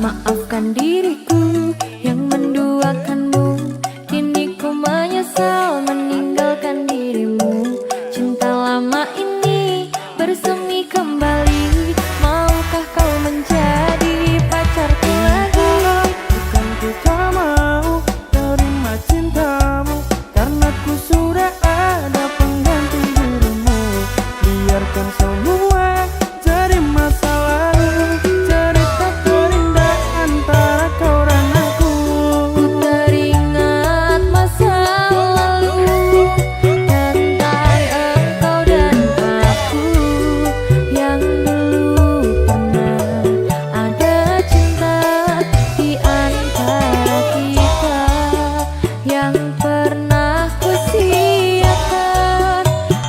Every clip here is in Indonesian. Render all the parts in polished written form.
Maafkan diriku yang menduakanmu. Kini ku menyesal meninggalkan dirimu. Cinta lama ini bersemi kembali. Maukah kau menjadi pacarku lagi? Bukan ku tak mau terima cintamu, karena ku sudah ada pengganti dirimu. Biarkan semua jadi masa lalu, cerita terindah antara kau dan aku. Ku teringat masa lalu tentang engkau dan aku, yang dulu pernah ada cinta di antara kita, yang pernah ku siakan,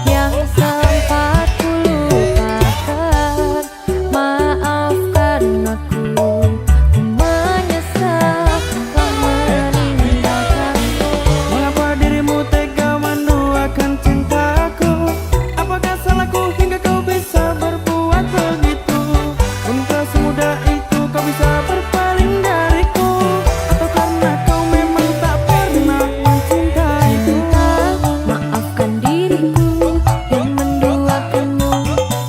yang sempat ku lupakan. Maafkan aku, ku menyesal telah meninggalkanmu. Mengapa dirimu tega menduakan cintaku? Apakah salahku hingga kau bisa berbuat begitu? Entah semudah itu kau bisa berpaling dariku, atau karena kau memang tak pernah mencintaiku? Maafkan diriku yang menduakanmu.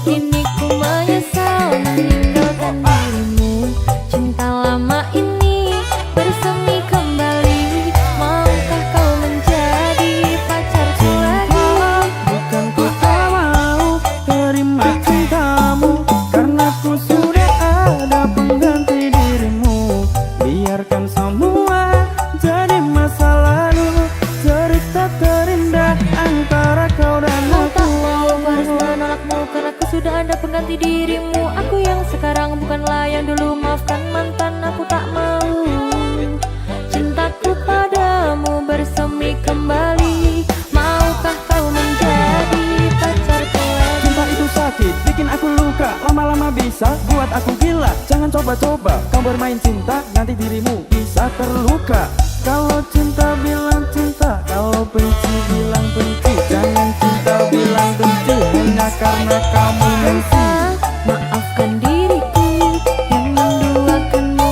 Kini ku menyesal meninggalkan dirimu. Cinta lama ini bersemi kembali. Maukah kau menjadi pacarku lagi? Bukan ku tak mau terima cintamu, karena ku sudah ada pengganti dirimu. Biarkan semua jadi masa lalu, cerita terindah antara kau dan Mau tak aku. mau aku harus menolakmu, karena aku sudah ada pengganti dirimu. Aku yang sekarang bukanlah yang dulu. Maafkan mantan, aku tak mau. Cintaku padamu bersemi kembali. Maukah kau menjadi pacarku lagi? Cinta itu sakit, bikin aku luka, lama-lama bisa buat aku gila. Jangan coba-coba kau bermain cinta, nanti dirimu bisa terluka. Kalau cinta bilang cinta, kalau benci bilang benci. Jangan cinta bilang benci hanya karena kamu benci. Maafkan diriku yang menduakanmu.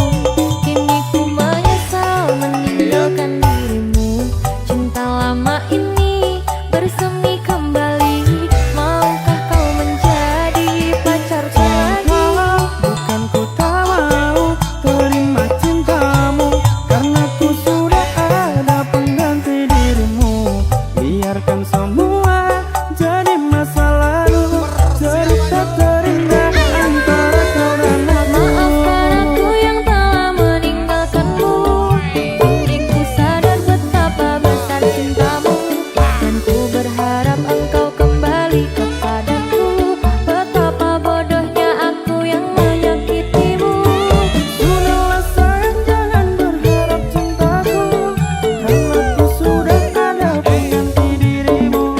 Kini ku menyesal meninggalkan dirimu. Cinta lama ini bersemi kembali. Maukah kau menjadi pacarku lagi? Bukan ku tak mau terima cintamu, karena ku sudah ada pengganti dirimu. Biarkan semua jadi masa lalu, cerita terindah antara kau dan aku. Maafkan aku yang telah meninggalkanmu. Kini ku sadar betapa besar cintamu, dan ku berharap engkau kembali kepadaku. Betapa bodohnya aku yang menyakitimu. Sudahlah sayang, jangan berharap cintaku, karena ku sudah ada pengganti dirimu.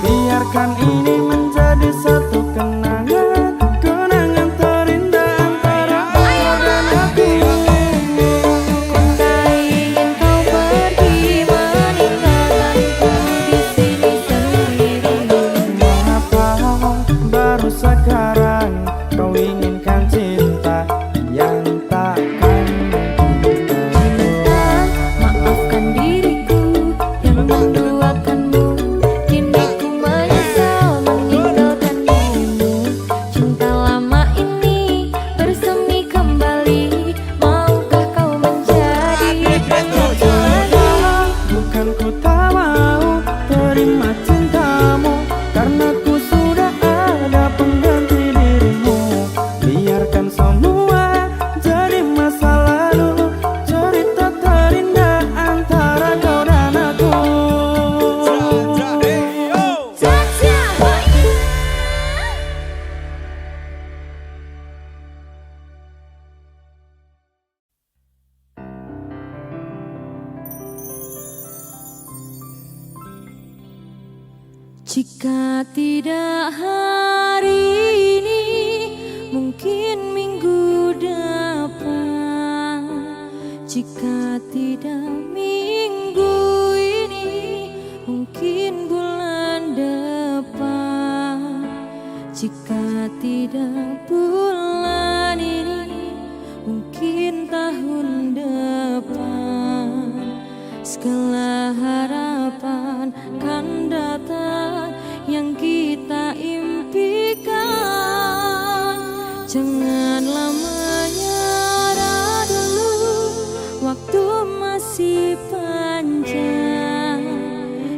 Biarkan ini menjadi satu kenangan, kenangan terindah antara kau dan aku. Tak ingin kau pergi meninggalkanku di sini sendiri. Mengapa baru sekarang kau inginkan cinta yang takkan mungkin terus? Maafkan diriku yang menduakanmu. Kini ku menyesal meninggalkan dirimu. Cinta lama ini bersemi kembali. Maukah kau menjadi pacarku lagi? Bukan ku tak mau terima cintamu, karena ku sudah ada pengganti dirimu. Biarkan semua jadi masa lalu, cerita terindah antara kau dan aku. Jika tidak hari ini, mungkin minggu depan. Jika tidak minggu ini, mungkin bulan depan. Jika tidak bulan ini, mungkin segala harapan kan datang yang kita impikan. Janganlah menyerah dulu, waktu masih panjang.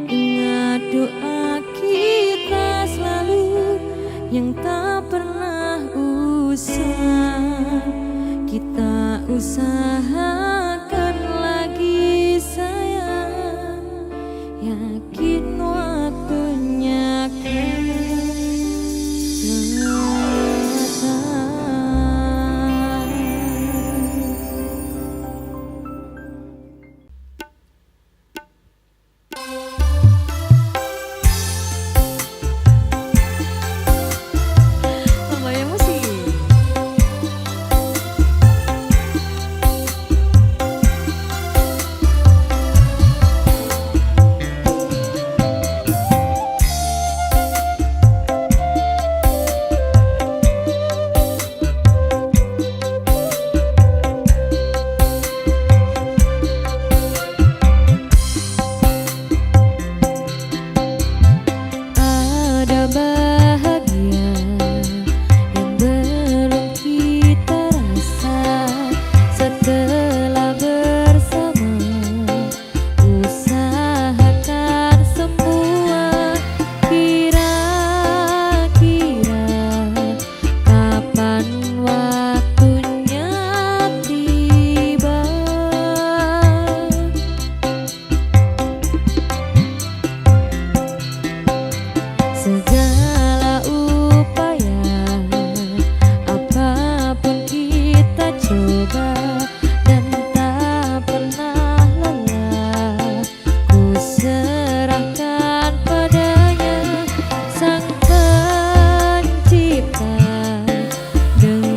Ingat doa kita selalu yang tak pernah usang. Kita usahakan lagi sayang, yakin waktunya kan datang. Tambah emosi. Ada bahagia yang belum kita rasa setelah bersama. Usahakan semua, kira-kira kapan waktunya tiba. Segala upaya, apapun kita coba dan tak pernah lelah. Ku serahkan padanya, Sang Pencipta, dengan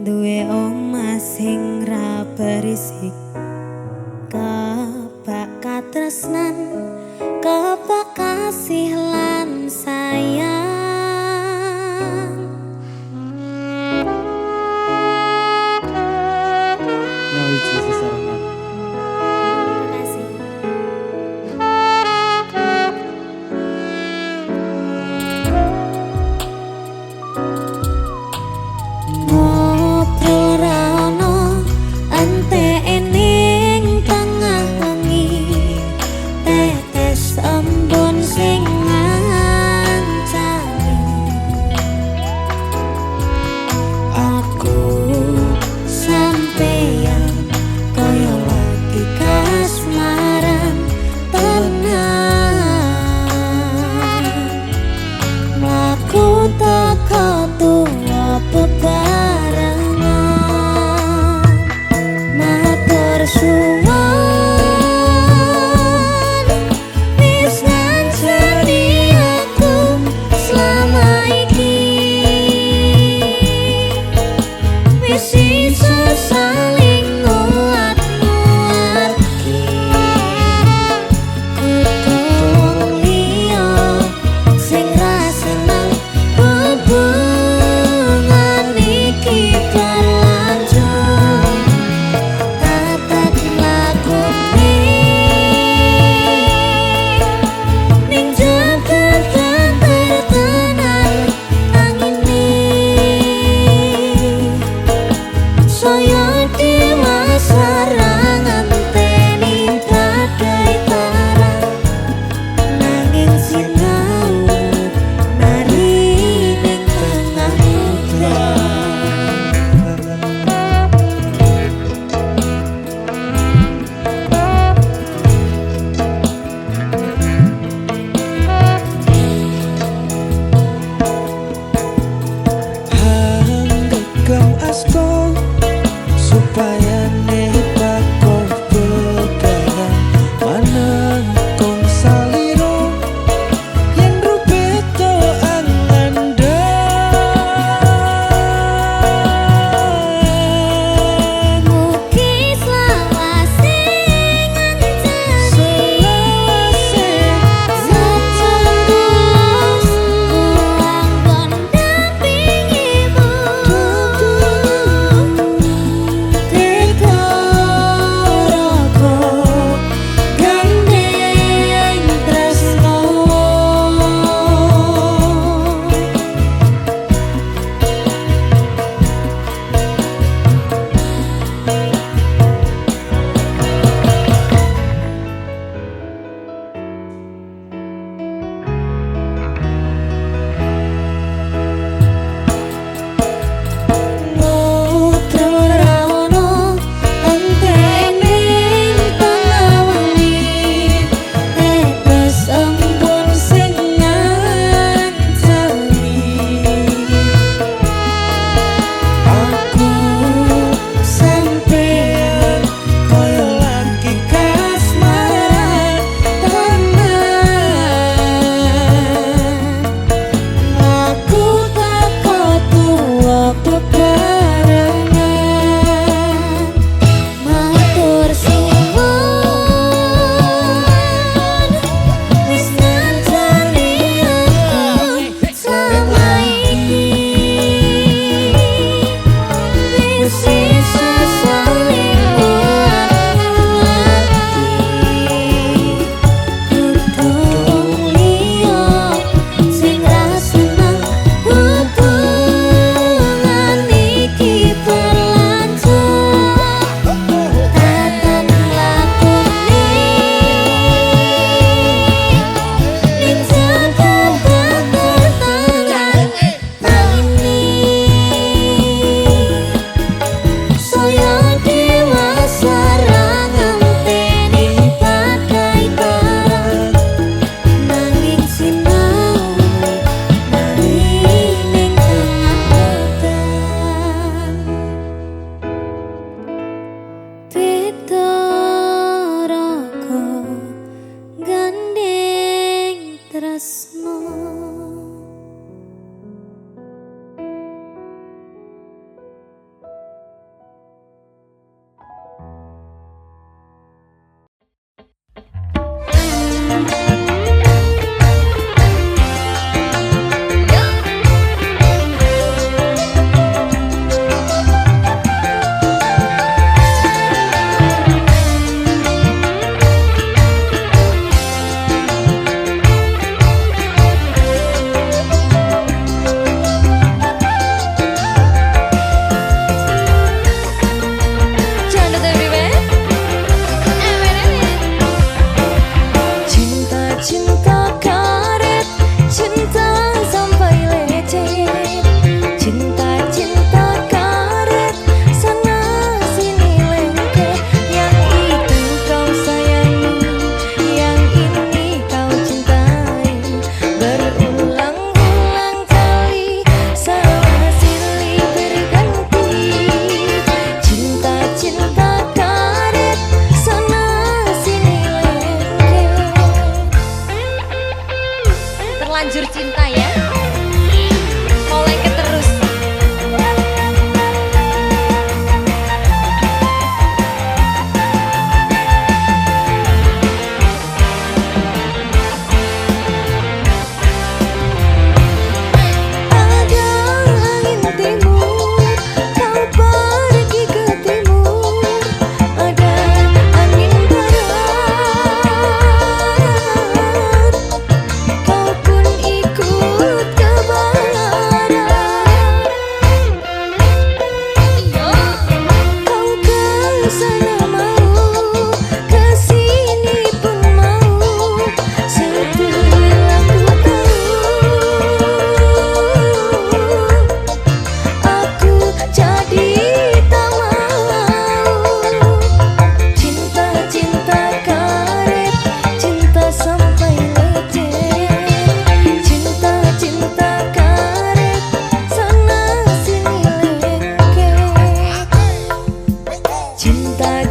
duwe omah sing ra berisik, kebak katresnan, kebak kasih lan sayang. Nyawiji sesarengan. Terima kasih. Ngobrol ra ono entek ning tengah wengi, tetes embun sing ngancani. Aku sampeyan koyo lagi kasmaran tenan, mlaku teko tuwa bebarengan, matur suwun wis ngancani aku selama iki, wis iso saling nguat-nguatke. Kudu wong liya sing ra seneng hubungan iki berlanjut, tetep lakune ning jagat tenan angine. Saya dewasa ra ngenteni badai tarang, nanging sinau nari ning tengah udan. Hanggegam asto supaya nebat kau begayan manengkong saliro yen rubeto anganda. Mugi selawase ngancani, Selawase sejen tulus kuanggon dampingimu. sana mau, kesini pun mau, setelah ku tahu aku jadi tak mau. Cinta-cinta karet, cinta sampai lecet, cinta-cinta karet, sana sini lengket. Cinta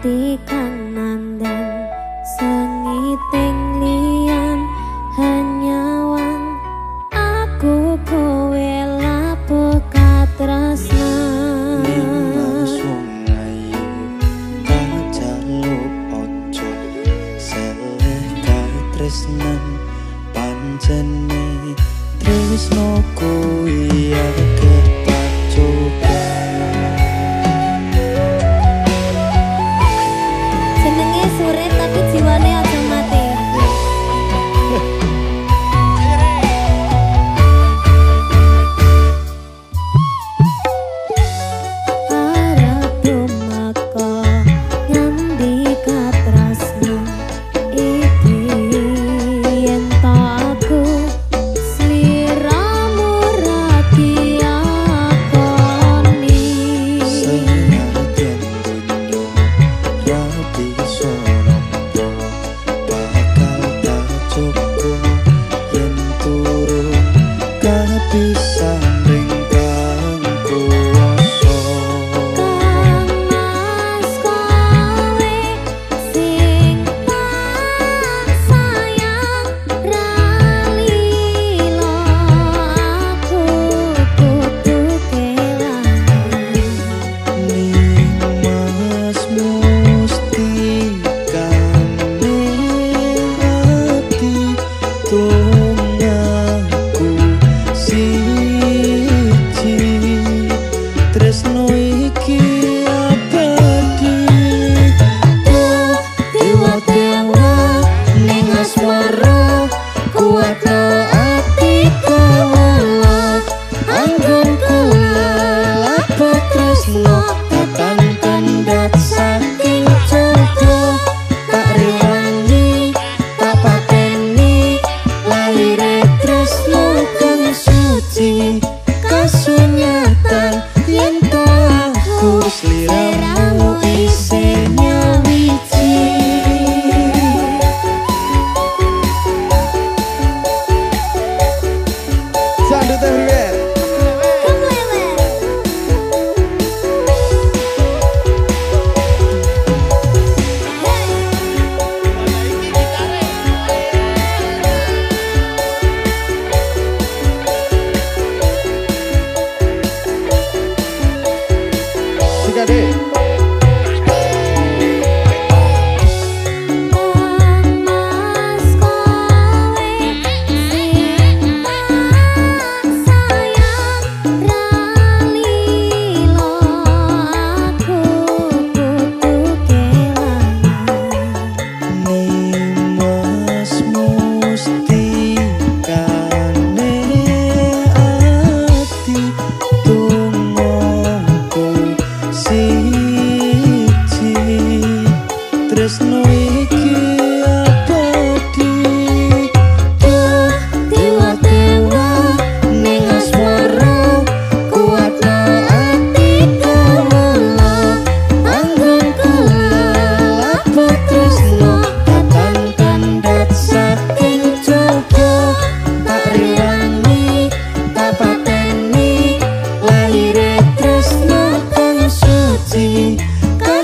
ati kang nandan sengiting lian hanyawan aku kowe lapo katresnan Nimas wong ayu tak jaluk ojo seleh katresnan pancene tresno kuwi akeh pacoban jenenge surit tapi jiwane aja mati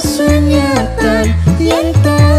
kasunyatan yen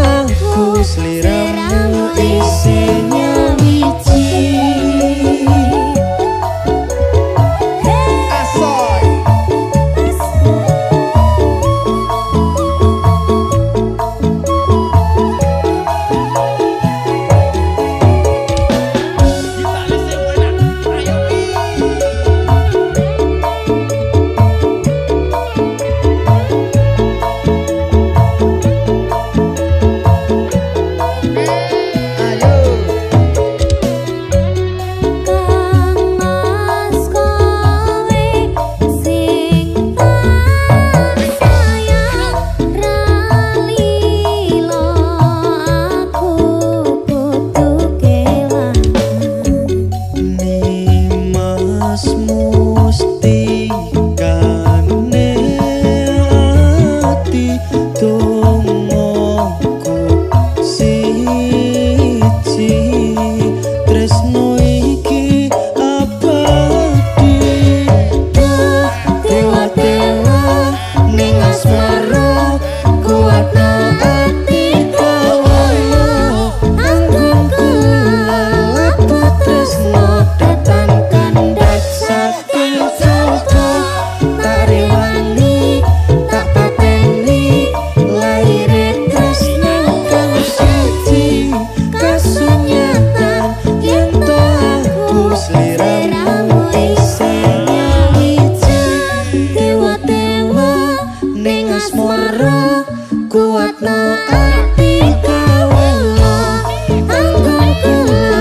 tresno ati kawula anggon kula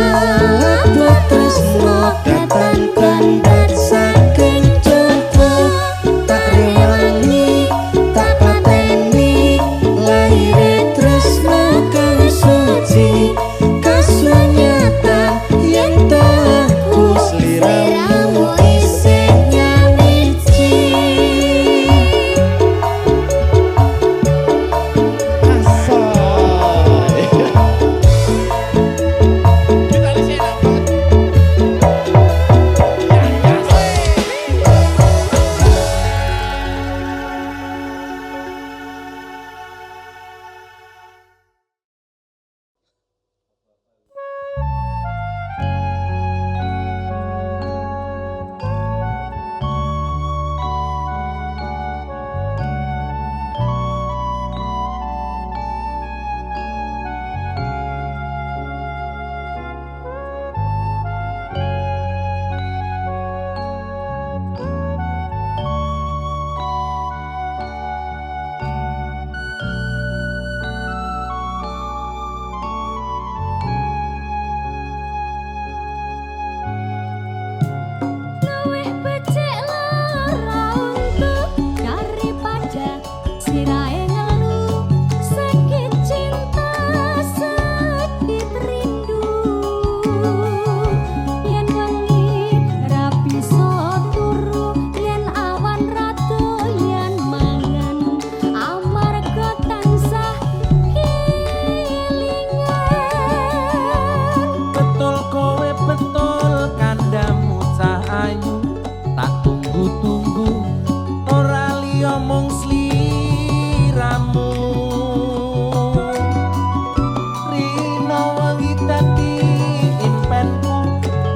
buat tresno datang kandat saking coba tak rewangi tak pateni lahir tresno kang suci kasunyatan yen tahu sliramu isih nyawiji Luwih becik lara untuk daripada sirahe ngeluh sakit cinta sakit rindu yen wengi ra bisa turu yen awan rado yen mangan amarga tansah kelingan Betul kowe betul kandamu cahayu tak tunggu-tunggu ora liya mung sliramu rino wengi dadi impenku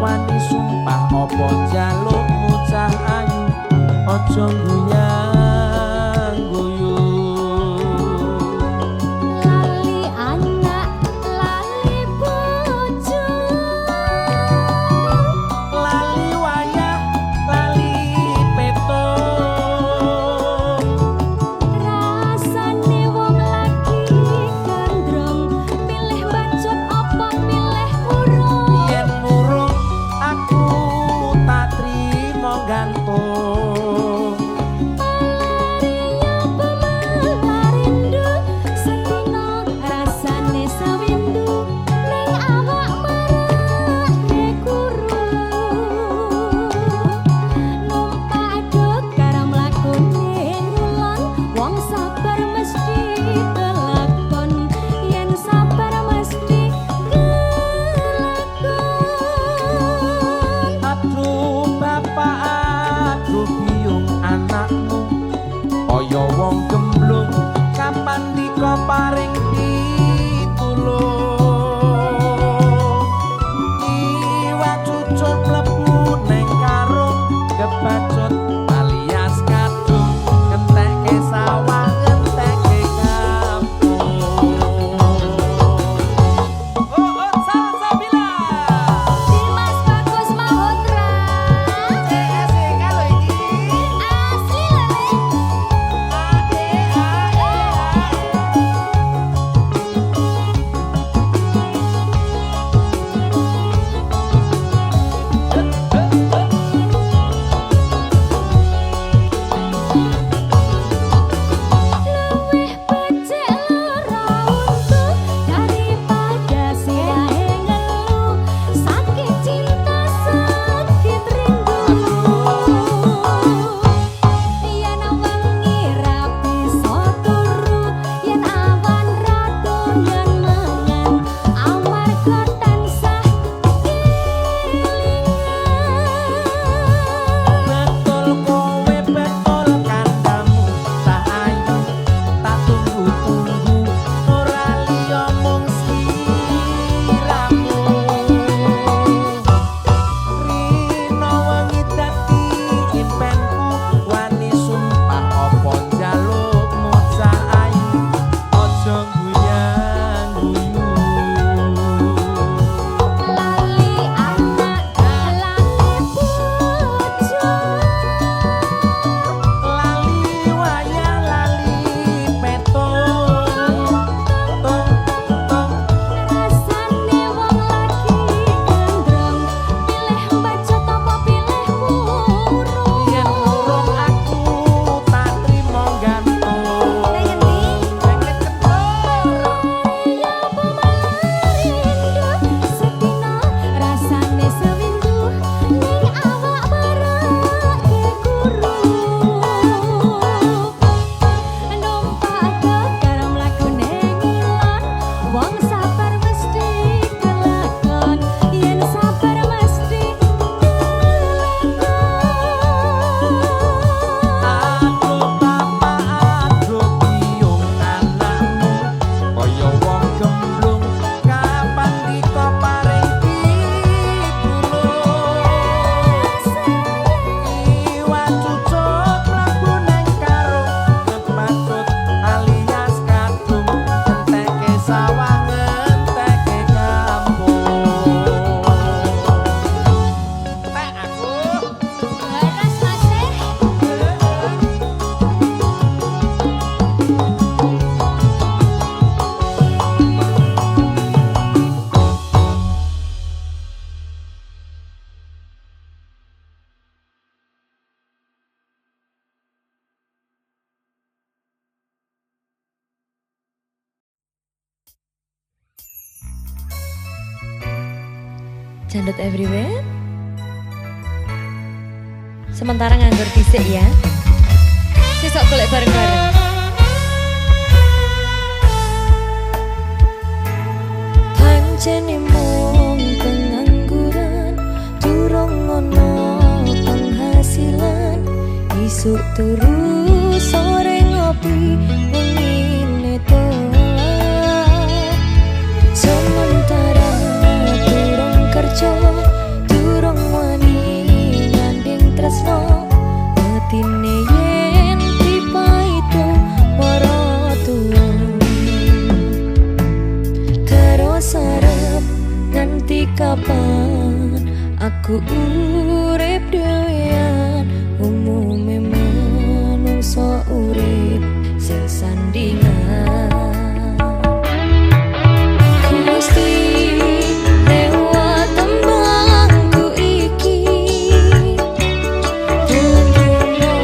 wani sumpah apa jalukmu cahayu aja guyang-guyu lali anak lali bojo lali wayah lali peto rasane wong lagi gandrong pilih bacot apa pilih urung yen murung aku tak trimo gantung Palariya pemelarindu sedina rasane sawindu ning awak marake kuru numpak aduk karam lakone ngulon wong sabar mesti kelakon yen sabar mesti kelakon aduh bapak aduh biung anakmu kaya wong gemblung kapan dika paring pitulung iwak cucut mlebu neng karung kebacut alias kadung ngentekke sawah ngentekke kampung salsabila Dimas Bagus Mahotra asli kalau iki asli lele Wong sabar mesti kelakon, yen sabar mesti Aduh bapak, aduh biung anakmu kaya wong gemblung, kapan dika paring pitulung. Iwa cucuk mlebu neng karung, ngepacut alias kadung, enteke sawang enteke kampung. Tek aku Leres masih. Jandut everywhere. Sementara nganggur dhisik ya. Sesok golek bareng-bareng. Pancene mung pengangguran, durung ono penghasilan. Isuk turu sore ngopi, wengine tolak. Sementara durung kerja, durung wani nyanding tresno, atine yen dipaitu maratuwa. Terus arep nganti kapan aku urip dhewean, umume manungsa urip sing sandingan. Gusti lewat tembangku iki, dunyo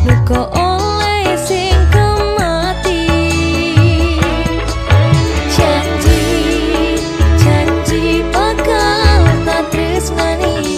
muga oleh sing kemati. Janji bakal tak tresnani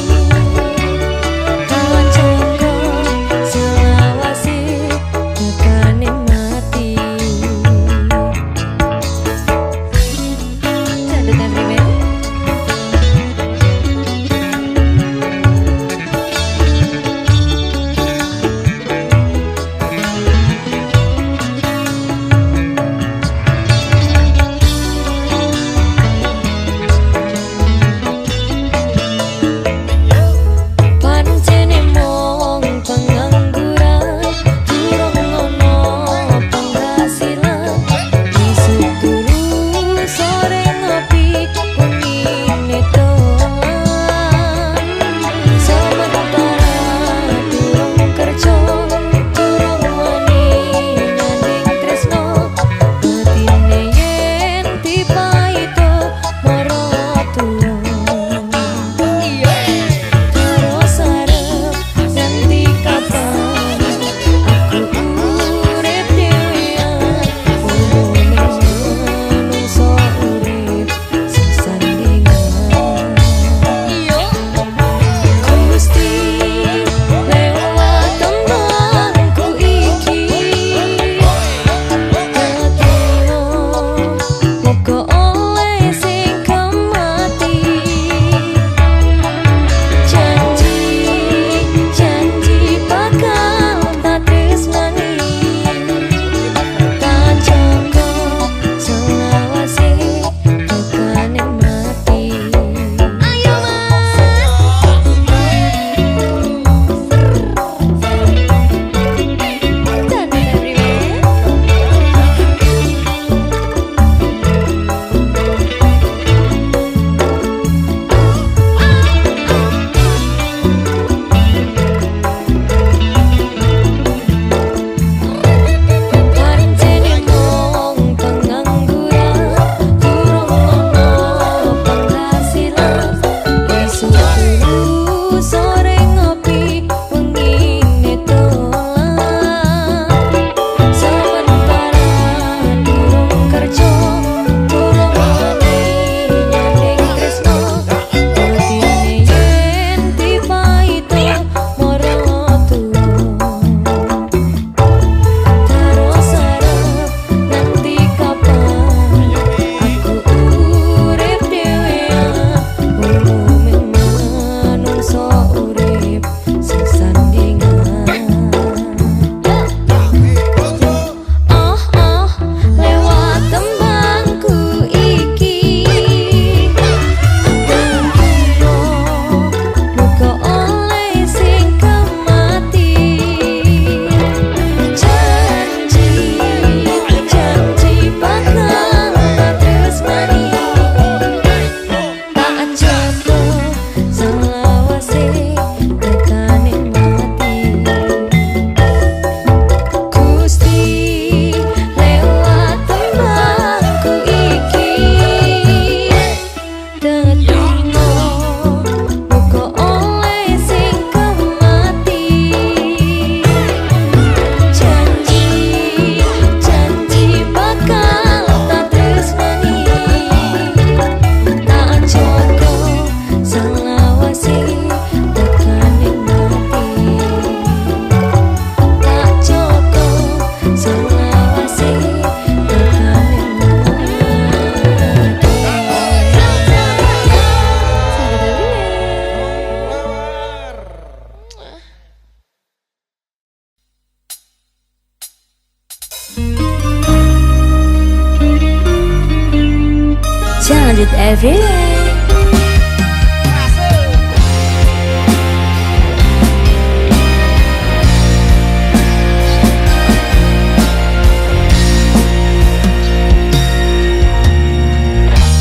sound it everywhere.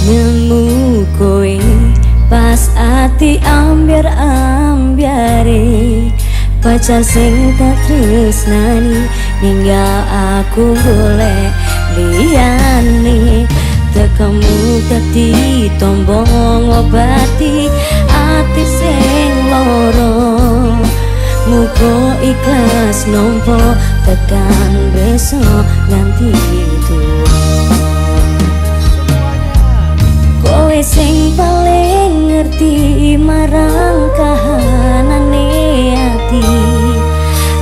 Nemu kowe pas ati ambiar-ambiare, pacar sing tak tresnani ninggal aku golek liyane. Tekamu dadi tombo ngobati ati sing loro, muga ikhlas nompo tekan besok nganti tuwa. Kowe sing paling ngerti marang kahanane ati,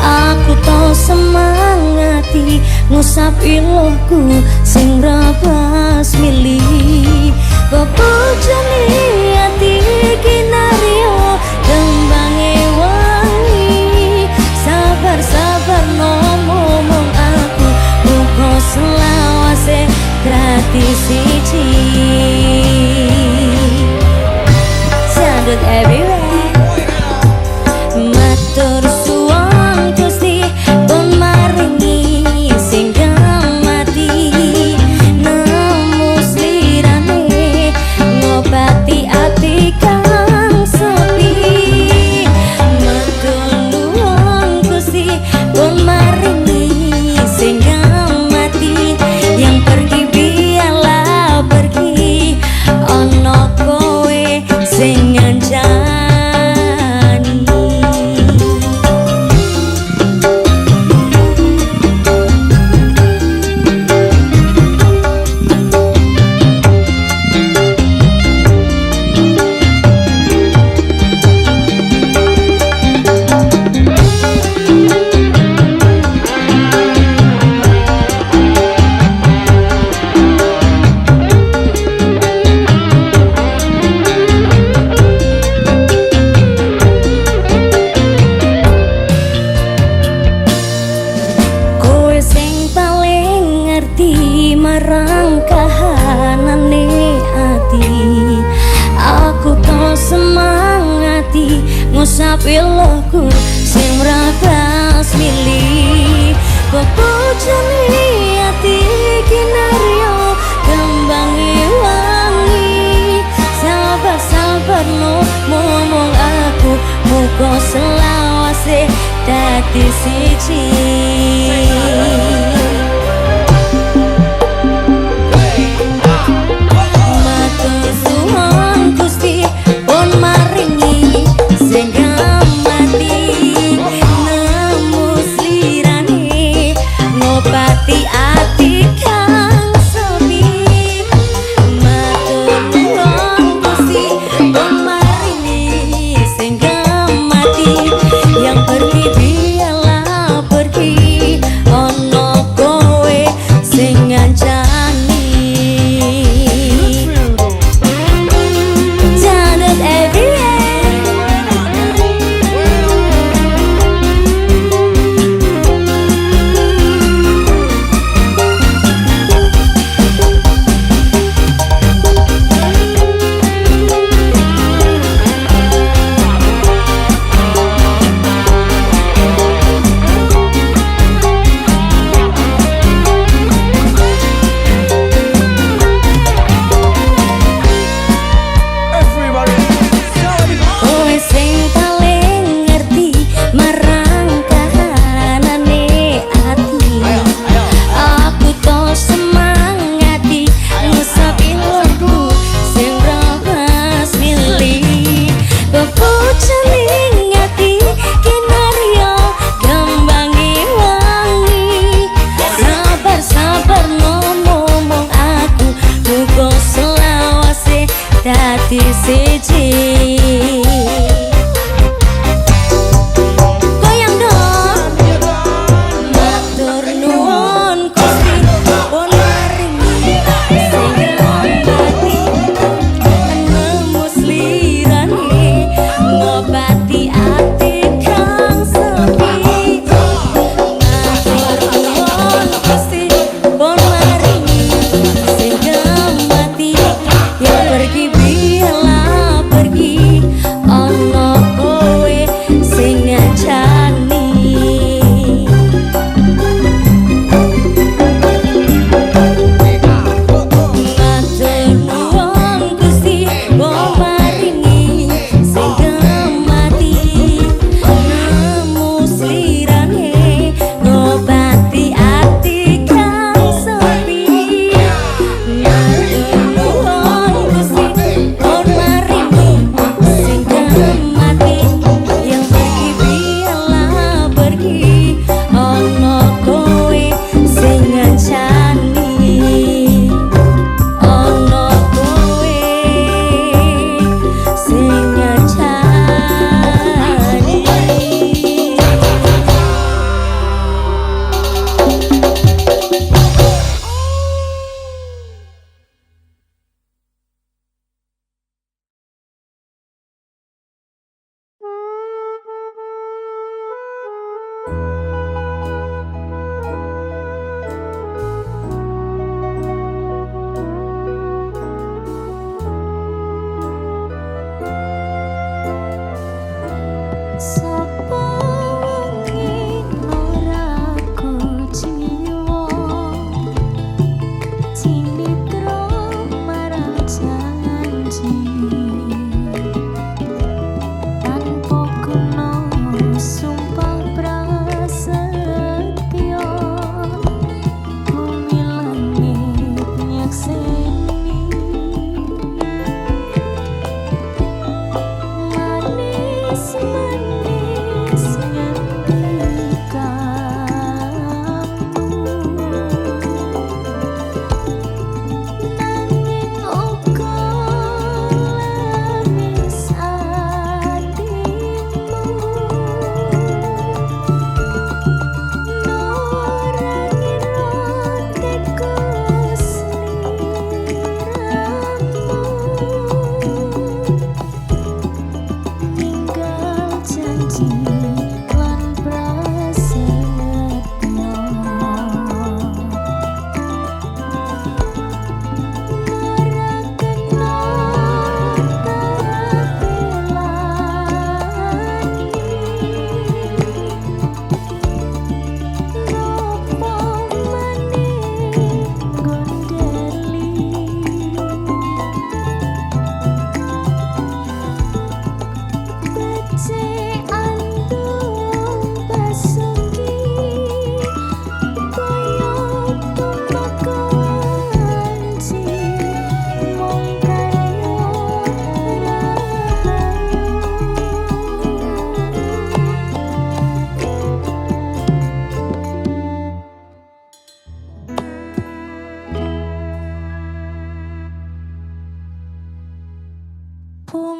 aku tau semangati ngusap ilohku sing rabas milih. Bebojone ati kinario tembange wangi, sabar-sabar ngomong aku muga selawase gratis siji. Sounded everywhere. Matur suwun Gusti pun maringi sing mati, nemu slirane ngobati ati kang sepi. Matur nuwun Gusti pun maringi sing mati, yang pergi biarlah pergi, ono kowe sing nganjani. Marang kahanane ati, aku tau semangati ngusap ilohku sing rabas milih. Bebojone ati kinario kembangi wangi, sabar-sabar ngomong aku muga selawase dadi siji. Nemu slirane ngobati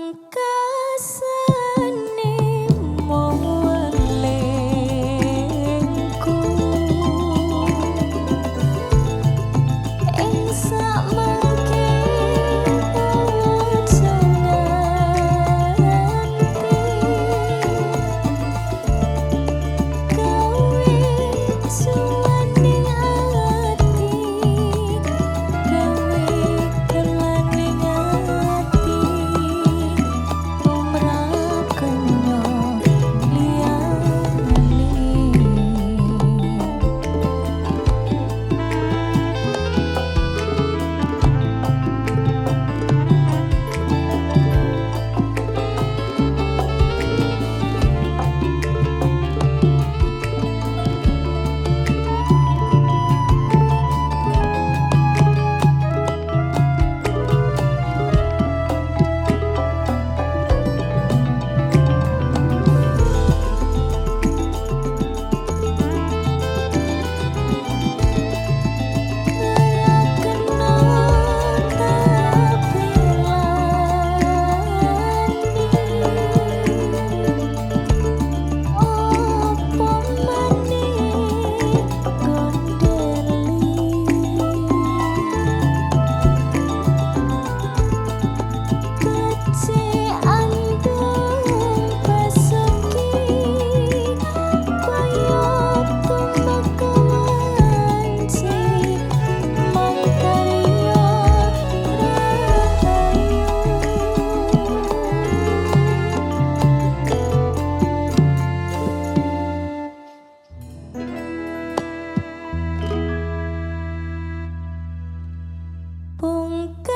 Pungkasane mung welingku ing samangke aja nganti gawe suwaning ati gawe kelaning ati tumrap kenya liyane. Pungkasane